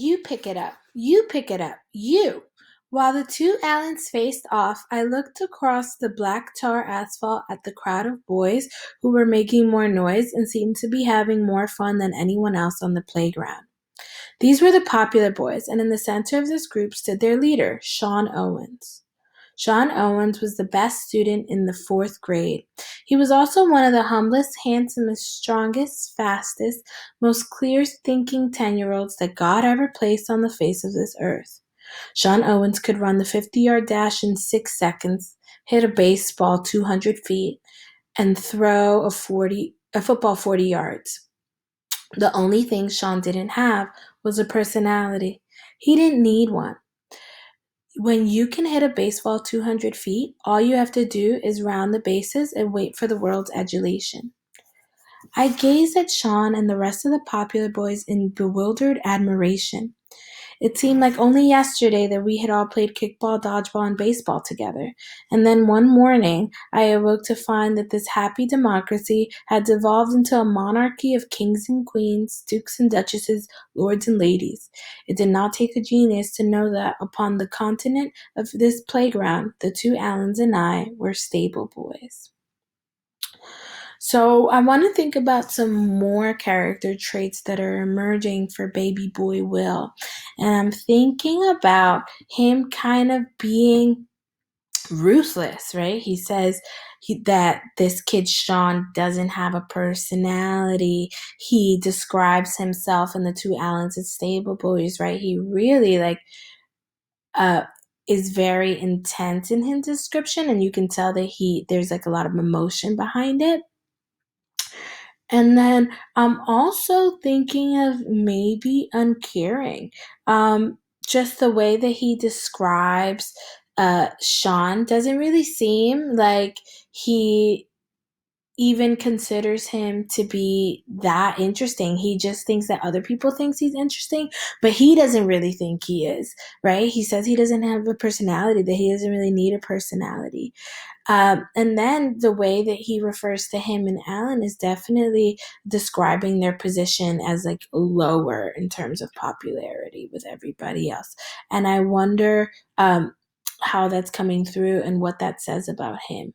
You pick it up. You pick it up. You. While the two Allens faced off, I looked across the black tar asphalt at the crowd of boys who were making more noise and seemed to be having more fun than anyone else on the playground. These were the popular boys, and in the center of this group stood their leader, Sean Owens. Sean Owens was the best student in the fourth grade. He was also one of the humblest, handsomest, strongest, fastest, most clear thinking 10-year-olds that God ever placed on the face of this earth. Sean Owens could run the 50-yard dash in 6 seconds, hit a baseball 200 feet, and throw a football 40 yards. The only thing Sean didn't have was a personality. He didn't need one. When you can hit a baseball 200 feet, all you have to do is round the bases and wait for the world's adulation. I gazed at Sean and the rest of the popular boys in bewildered admiration. It seemed like only yesterday that we had all played kickball, dodgeball, and baseball together. And then one morning, I awoke to find that this happy democracy had devolved into a monarchy of kings and queens, dukes and duchesses, lords and ladies. It did not take a genius to know that upon the continent of this playground, the two Allens and I were stable boys. So I want to think about some more character traits that are emerging for baby boy Will. And I'm thinking about him kind of being ruthless, right? He says that this kid Sean doesn't have a personality. He describes himself and the two Allens as stable boys, right? He really uh is very intense in his description, and you can tell that there's like a lot of emotion behind it. And then I'm also thinking of maybe uncaring. Um, just the way that he describes Sean doesn't really seem like he even considers him to be that interesting. He just thinks that other people thinks he's interesting, but he doesn't really think he is, right? He says he doesn't have a personality, that he doesn't really need a personality. And then the way that he refers to him and Alan is definitely describing their position as like lower in terms of popularity with everybody else. And I wonder how that's coming through and what that says about him.